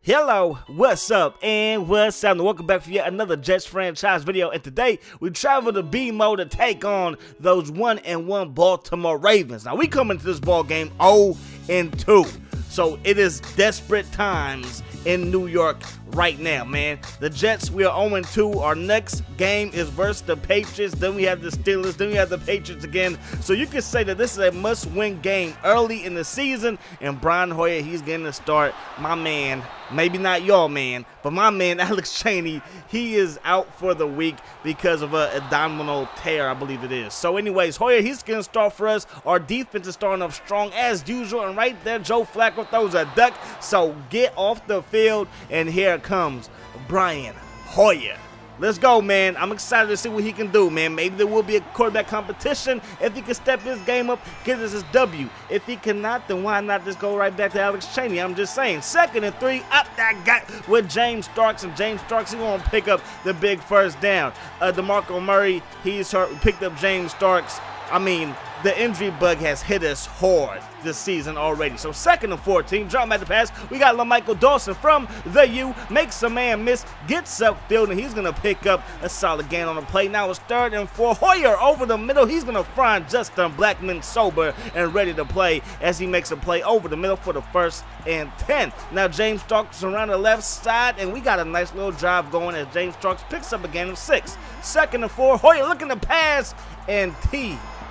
Hello, what's up, and what's up, and welcome back for yet another Jets franchise video. And today we travel to B mode to take on those 1-1 Baltimore Ravens. Now we come into this ball game 0-2, so it is desperate times in New York right now, man. The Jets, we are 0-2. Our next game is versus the Patriots. Then we have the Steelers. Then we have the Patriots again. So you can say that this is a must-win game early in the season. And Brian Hoyer, he's getting to start. My man, maybe not your man, but my man Alex Cheney, he is out for the week because of a abdominal tear, I believe it is. So anyways, Hoyer, he's going to start for us. Our defense is starting off strong as usual. And right there, Joe Flacco throws a duck. So get off the field, and here comes Brian Hoyer. Let's go, man. I'm excited to see what he can do, man. Maybe there will be a quarterback competition. If he can step his game up, get us his W. If he cannot, then why not just go right back to Alex Cheney? I'm just saying. 2nd and 3, up that guy with James Starks. And James Starks, he's going to pick up the big first down. DeMarco Murray, he's hurt, picked up James Starks. I mean, the injury bug has hit us hard this season already. So 2nd and 14, drop back the pass. We got LaMichael Dawson from the U, makes a man miss, gets upfield, and he's going to pick up a solid gain on the play. Now it's 3rd and 4. Hoyer over the middle. He's going to find Justin Blackman sober and ready to play as he makes a play over the middle for the 1st and 10. Now James Starks around the left side, and we got a nice little drive going as James Starks picks up a gain of 6. 2nd and 4. Hoyer looking to pass, and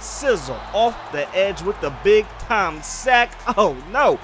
sizzle off the edge with the big time sack. Oh no.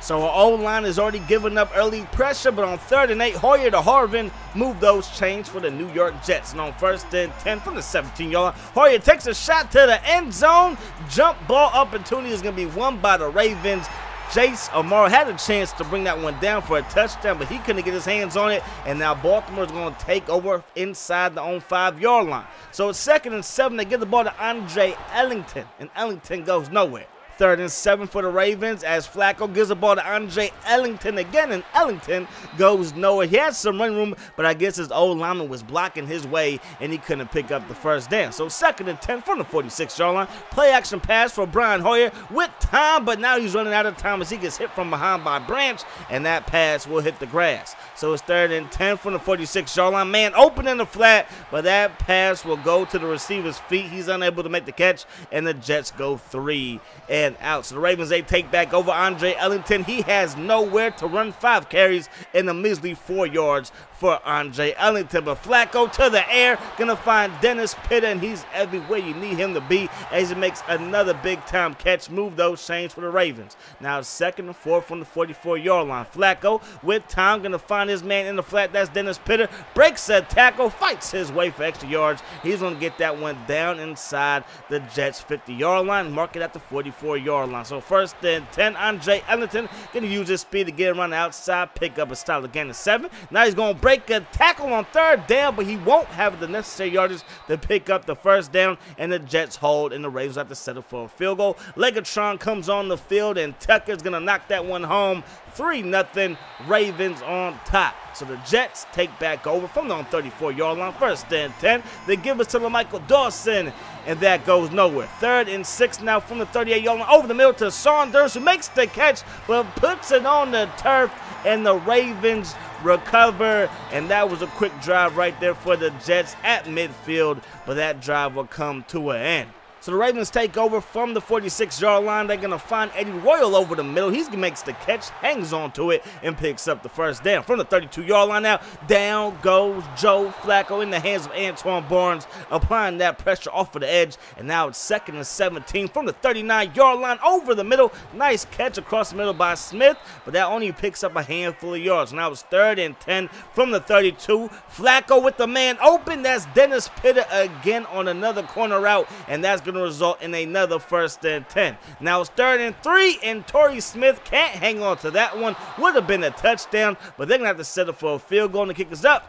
So our O-line is already giving up early pressure, but on 3rd and 8, Hoyer to Harvin move those chains for the New York Jets. And on 1st and 10 from the 17-yard line, Hoyer takes a shot to the end zone. Jump ball opportunity is going to be won by the Ravens. Jace Amaro had a chance to bring that one down for a touchdown, but he couldn't get his hands on it, and now Baltimore is going to take over inside the own 5-yard line. So it's 2nd and 7. They give the ball to Andre Ellington, and Ellington goes nowhere. 3rd and 7 for the Ravens as Flacco gives the ball to Andre Ellington again, and Ellington goes nowhere. He had some run room, but I guess his old lineman was blocking his way, and he couldn't pick up the first down. So 2nd and 10 from the 46-yard line. Play action pass for Brian Hoyer with time, but now he's running out of time as he gets hit from behind by Branch, and that pass will hit the grass. So it's 3rd and 10 from the 46-yard line. Man open in the flat, but that pass will go to the receiver's feet. He's unable to make the catch, and the Jets go 3 and out. So the Ravens, they take back over Andre Ellington. He has nowhere to run. 5 carries in a measly 4 yards for Andre Ellington. But Flacco to the air, gonna find Dennis Pitta, and he's everywhere you need him to be as he makes another big time catch. Move those chains for the Ravens. Now 2nd and 4 from the 44-yard line. Flacco with time, gonna find his man in the flat. That's Dennis Pitta. Breaks a tackle, fights his way for extra yards. He's gonna get that one down inside the Jets 50-yard line. Mark it at the 44-yard line. So 1st and 10, Andre Ellington gonna use his speed to get around the outside, pick up a solid gain of 7. Now he's gonna break a tackle on 3rd down, but he won't have the necessary yardage to pick up the first down, and the Jets hold, and the Ravens have to settle for a field goal. Legatron comes on the field, and Tucker's gonna knock that one home. 3-0, Ravens on top. So the Jets take back over from the 34-yard line. 1st and 10. They give us to LaMichael Dawson, and that goes nowhere. 3rd and 6 now from the 38-yard line. Over the middle to Saunders, who makes the catch, but puts it on the turf, and the Ravens recover. And that was a quick drive right there for the Jets at midfield, but that drive will come to an end. So the Ravens take over from the 46-yard line. They're going to find Eddie Royal over the middle. He makes the catch, hangs on to it, and picks up the first down. From the 32-yard line now, down goes Joe Flacco in the hands of Antoine Barnes, applying that pressure off of the edge. And now it's 2nd and 17 from the 39-yard line over the middle. Nice catch across the middle by Smith, but that only picks up a handful of yards. Now it's 3rd and 10 from the 32. Flacco with the man open. That's Dennis Pitta again on another corner route, and that's going to result in another 1st and 10. Now it's 3rd and 3, and Torrey Smith can't hang on to that one. Would have been a touchdown, but they're going to have to settle for a field goal, and the kick is up,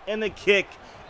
and the kick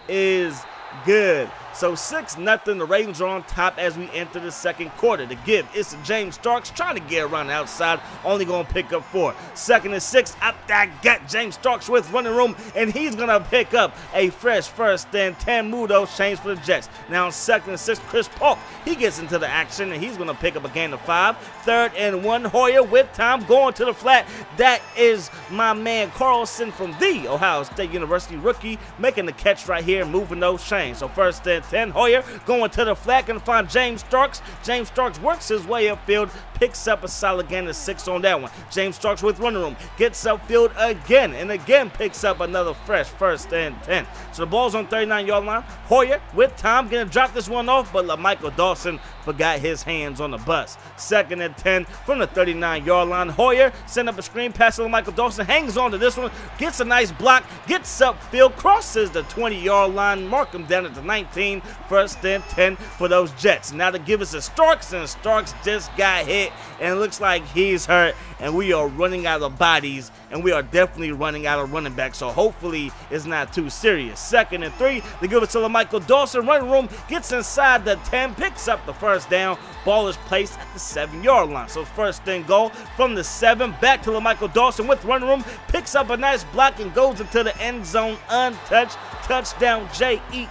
is good. So 6-0, the Ravens are on top as we enter the second quarter. The give is to James Starks, trying to get around the outside, only going to pick up 4. 2nd and 6, up that gut, James Starks with running room, and he's going to pick up a fresh 1st and 10. Move those chains for the Jets. Now on 2nd and 6, Chris Polk, he gets into the action, and he's going to pick up a gain of 5. 3rd and 1, Hoyer with time, going to the flat. That is my man Carlson from the Ohio State University rookie, making the catch right here, moving those chains. So 1st and 10, Hoyer going to the flat, going to find James Starks. James Starks works his way upfield, picks up a solid gain of 6 on that one. James Starks with running room, gets upfield again, and again picks up another fresh 1st and 10. So the ball's on 39-yard line. Hoyer with time, going to drop this one off, but LaMichael Dawson forgot his hands on the bus. 2nd and 10 from the 39-yard line. Hoyer send up a screen pass to LaMichael Dawson, hangs on to this one, gets a nice block, gets upfield, crosses the 20-yard line, mark him down at the 19. 1st and 10 for those Jets. Now to give us a Starks, and Starks just got hit, and it looks like he's hurt, and we are running out of bodies, and we are definitely running out of running backs, so hopefully it's not too serious. 2nd and 3, they give it to LaMichael Dawson, running room, gets inside the 10, picks up the 1st down, ball is placed at the 7-yard line. So 1st and goal from the 7, back to LaMichael Dawson with running room, picks up a nice block and goes into the end zone untouched. Touchdown, Jets,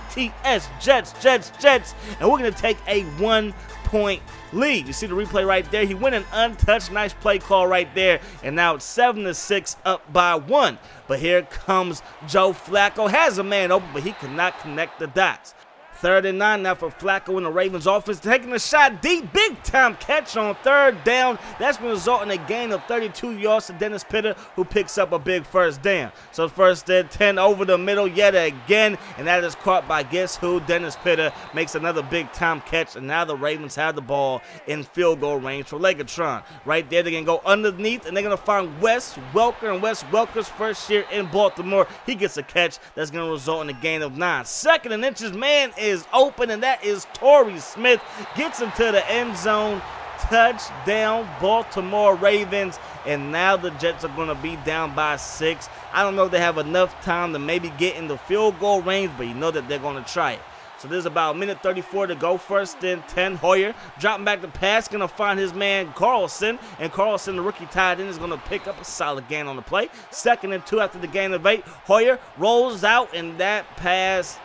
Jets, and we're going to take a 1-point lead. You see the replay right there. He went an untouched, nice play call right there, and now it's 7-6 up by 1. But here comes Joe Flacco, has a man open, but he cannot connect the dots. 3rd and 9 now for Flacco in the Ravens offense, taking a shot deep, big time catch on 3rd down. That's going to result in a gain of 32 yards to Dennis Pitta, who picks up a big 1st down. So 1st and 10 over the middle yet again, and that is caught by guess who? Dennis Pitta makes another big time catch, and now the Ravens have the ball in field goal range for Legatron. Right there, they're going to go underneath, and they're going to find Wes Welker, and Wes Welker's first year in Baltimore, he gets a catch that's going to result in a gain of 9. 2nd and inches, man is open, and that is Torrey Smith, gets into the end zone. Touchdown, Baltimore Ravens, and now the Jets are going to be down by 6. I don't know if they have enough time to maybe get in the field goal range, but you know that they're going to try it. So there's about a minute 34 to go. 1st and 10, Hoyer dropping back the pass, going to find his man Carlson, and Carlson, the rookie tight end, is going to pick up a solid gain on the play. 2nd and 2 after the gain of 8. Hoyer rolls out, and that pass,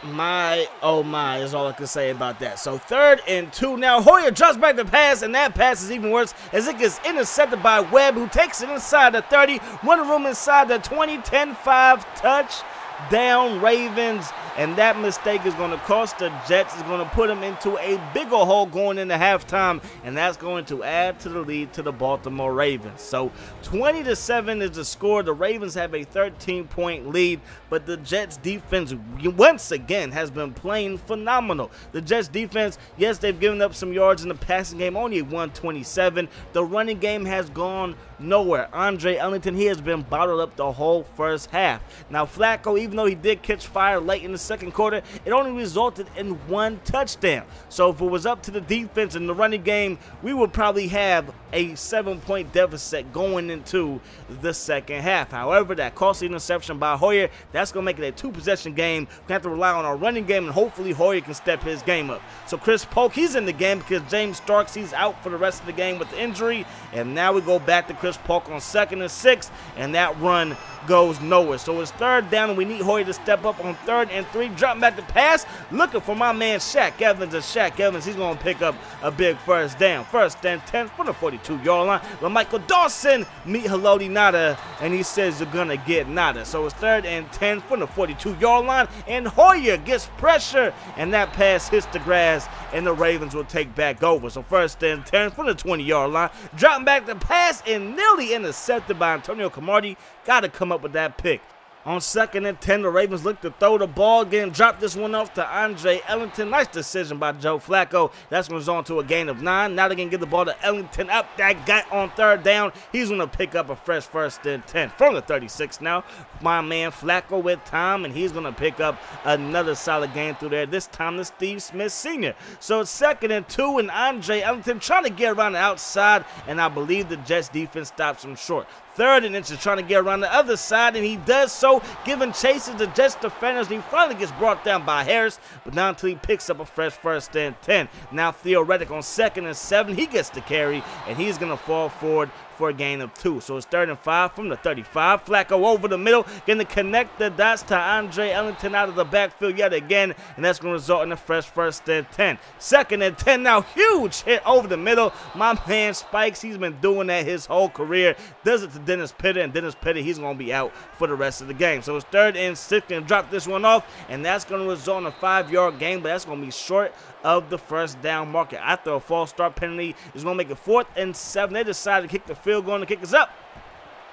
my, oh my, is all I can say about that. So 3rd and 2 now. Hoyer drops back the pass, and that pass is even worse as it gets intercepted by Webb, who takes it inside the 30, running room inside the 20, 10-5, touchdown Ravens. And that mistake is going to cost the Jets. It's going to put them into a bigger hole going into halftime, and that's going to add to the lead to the Baltimore Ravens. So 20-7 is the score. The Ravens have a 13-point lead, but the Jets defense once again has been playing phenomenal. The Jets defense, yes, they've given up some yards in the passing game, only 127. The running game has gone nowhere. Andre Ellington, he has been bottled up the whole first half. Now Flacco, even though he did catch fire late in the second quarter, it only resulted in 1 touchdown. So if it was up to the defense in the running game, we would probably have a 7-point deficit going into the second half. However, that costly interception by Hoyer, that's going to make it a 2-possession game. We have to rely on our running game, and hopefully Hoyer can step his game up. So Chris Polk, he's in the game because James Starks, he's out for the rest of the game with the injury. And now we go back to Chris Polk on 2nd and 6, and that run goes nowhere. So it's 3rd down, and we need Hoyer to step up on 3rd and 3, dropping back the pass, looking for my man Shaq Evans. And Shaq Evans, he's going to pick up a big 1st down. 1st and 10 from the 42-yard line. LaMichael Dawson meet Haloti Nada, and he says you're going to get nada. So it's 3rd and 10 from the 42-yard line, and Hoyer gets pressure, and that pass hits the grass, and the Ravens will take back over. So 1st and 10 from the 20-yard line, dropping back the pass, and nearly intercepted by Antonio Cromartie. Got to come up with that pick. On 2nd and 10, the Ravens look to throw the ball again. Drop this one off to Andre Ellington. Nice decision by Joe Flacco. That's going to result into a gain of 9. Now they're going to give the ball to Ellington. Up that gut on 3rd down. He's going to pick up a fresh 1st and 10 from the 36 now. My man Flacco with time, and he's going to pick up another solid gain through there. This time to Steve Smith Sr. So it's 2nd and 2, and Andre Ellington trying to get around the outside, and I believe the Jets defense stops him short. 3rd and inches, trying to get around the other side, and he does so, giving chases to Jets defenders. He finally gets brought down by Harris, but not until he picks up a fresh 1st and 10. Now Theoretic on 2nd and 7, he gets the carry, and he's going to fall forward for a gain of 2. So it's 3rd and 5 from the 35. Flacco over the middle, going to connect the dots to Andre Ellington out of the backfield yet again, and that's going to result in a fresh 1st and 10. 2nd and 10 now, huge hit over the middle. My man Spikes, he's been doing that his whole career. Does it to Dennis Pitta, and Dennis Pitta, he's going to be out for the rest of the game. So it's 3rd and 6, and drop this one off, and that's going to result in a 5-yard gain, but that's going to be short of the 1st down marker. After a false start penalty, is going to make it 4th and 7. They decided to kick the field goal, and the kick is up,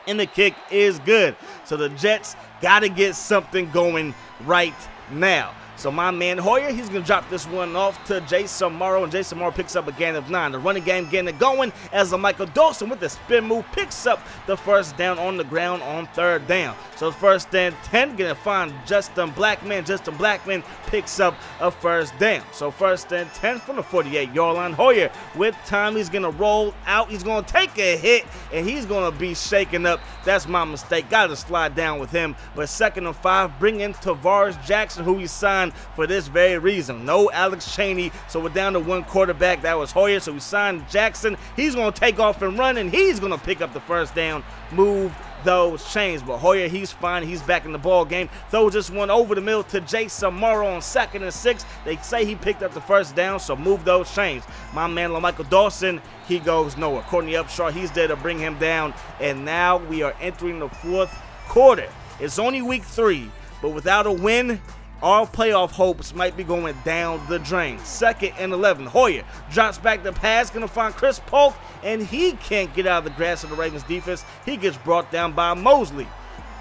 and the kick is good. So the Jets got to get something going right now. So my man Hoyer, he's going to drop this one off to Jason Morrow, and Jason Morrow picks up a gain of 9. The running game getting it going as Michael Dawson with the spin move picks up the 1st down on the ground on 3rd down. So 1st and 10, going to find Justin Blackman. Justin Blackman picks up a 1st down. So 1st and 10 from the 48-yard line. Hoyer with time, he's going to roll out. He's going to take a hit, and he's going to be shaken up. That's my mistake. Got to slide down with him. But 2nd and 5, bring in Tavares Jackson, who he signed for this very reason. No Alex Chaney, so we're down to 1 quarterback. That was Hoyer, so we signed Jackson. He's going to take off and run, and he's going to pick up the 1st down, move those chains. But Hoyer, he's fine. He's back in the ball game. Throws this one over the middle to Jason Morrow on 2nd and 6. They say he picked up the 1st down, so move those chains. My man Michael Dawson, he goes nowhere. Courtney Upshaw, he's there to bring him down, and now we are entering the 4th quarter. It's only week 3, but without a win, our playoff hopes might be going down the drain. 2nd and 11. Hoyer drops back the pass, going to find Chris Polk, and he can't get out of the grasp of the Ravens defense. He gets brought down by Mosley.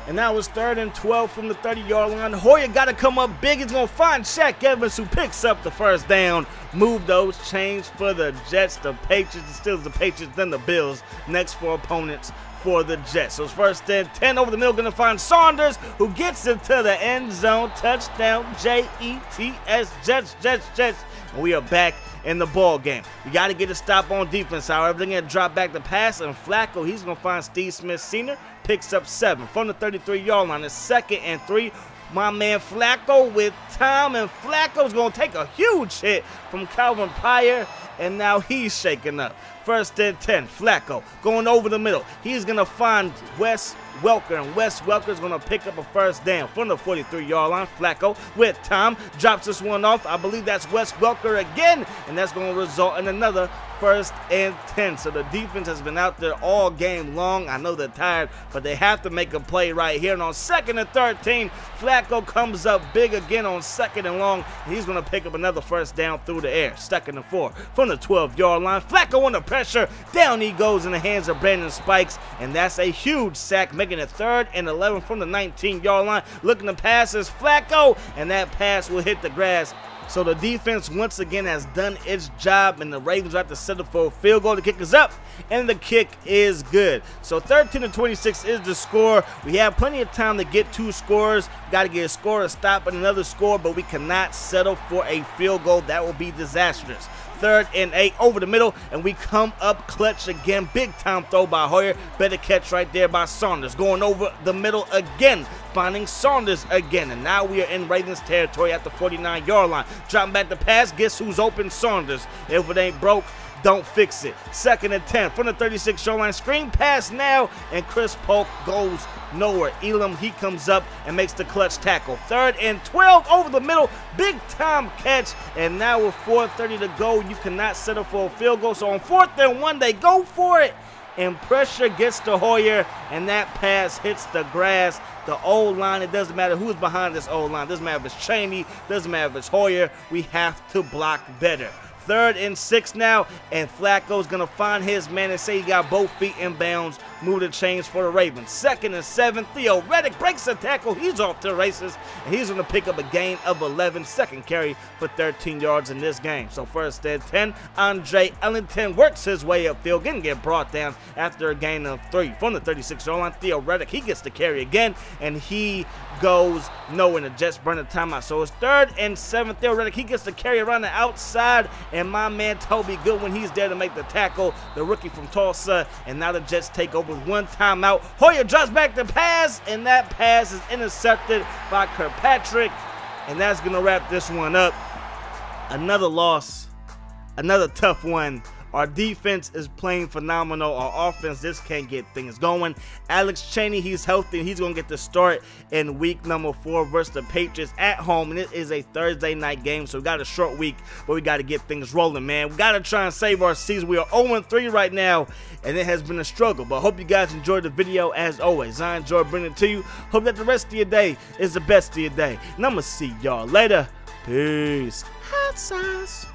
And now it's 3rd and 12 from the 30-yard line. Hoyer got to come up big. He's going to find Shaq Evans, who picks up the 1st down. Move those chains for the Jets, the Patriots, the Steelers, the Patriots, then the Bills. Next 4 opponents for the Jets. So it's 1st and 10 over the middle, going to find Saunders, who gets into the end zone. Touchdown, Jets, Jets. And we are back in the ball game. We got to get a stop on defense. However, they're going to drop back the pass, and Flacco, he's going to find Steve Smith Sr., picks up 7 from the 33-yard line. It's 2nd and 3. My man Flacco with time, and Flacco's going to take a huge hit from Calvin Pryor, and now he's shaken up. 1st and 10, Flacco going over the middle. He's going to find Wes Welker, and Wes Welker is going to pick up a 1st down from the 43-yard line. Flacco with time drops this one off. I believe that's Wes Welker again, and that's going to result in another 1st and 10. So the defense has been out there all game long. I know they're tired, but they have to make a play right here. And on 2nd and 13, Flacco comes up big again on 2nd and long. He's going to pick up another 1st down through the air. 2nd and 4 from the 12-yard line. Flacco under pressure. Down he goes in the hands of Brandon Spikes, and that's a huge sack, making it 3rd and 11 from the 19-yard line. Looking to pass is Flacco, and that pass will hit the grass. So the defense once again has done its job, and the Ravens have to settle for a field goal. The kick is up, and the kick is good. So 13-26 is the score. We have plenty of time to get 2 scores. Got to get a score, a stop, and another score, but we cannot settle for a field goal. That will be disastrous. 3rd and 8 over the middle, and we come up clutch again. Big time throw by Hoyer. Better catch right there by Saunders. Going over the middle again, finding Saunders again, and now we are in Ravens territory at the 49-yard line. Dropping back the pass. Guess who's open? Saunders. If it ain't broke, don't fix it. 2nd and 10 from the 36-yard line. Screen pass now, and Chris Polk goes nowhere. Elam, he comes up and makes the clutch tackle. 3rd and 12 over the middle. Big time catch, and now with 4:30 to go, you cannot settle for a field goal. So on 4th and 1, they go for it, and pressure gets to Hoyer, and that pass hits the grass. The O-line, it doesn't matter who's behind this O-line. Doesn't matter if it's Chaney, doesn't matter if it's Hoyer. We have to block better. 3rd and 6 now, and Flacco's going to find his man and say he got both feet in bounds. Move the chains for the Ravens. 2nd and 7, Theo Reddick breaks the tackle. He's off to the races, and he's going to pick up a gain of 11. 2nd carry for 13 yards in this game. So 1st and 10, Andre Ellington works his way upfield, get brought down after a gain of 3 from the 36-yard line. Theo Reddick, he gets the carry again, and he goes nowhere. The Jets burn the timeout. So it's 3rd and 7. Theo Reddick, he gets the carry around the outside, and my man Toby Goodwin, he's there to make the tackle, the rookie from Tulsa, and now the Jets take over with 1 timeout. Hoyer drops back the pass, and that pass is intercepted by Kirkpatrick, and that's going to wrap this one up. Another loss, another tough one. Our defense is playing phenomenal. Our offense just can't get things going. Alex Cheney, he's healthy, and he's going to get the start in week number 4 versus the Patriots at home. And it is a Thursday night game, so we got a short week, but we got to get things rolling, man. We got to try and save our season. We are 0-3 right now, and it has been a struggle. But I hope you guys enjoyed the video as always. I enjoyed bringing it to you. Hope that the rest of your day is the best of your day. And I'm going to see y'all later. Peace. Hot sauce.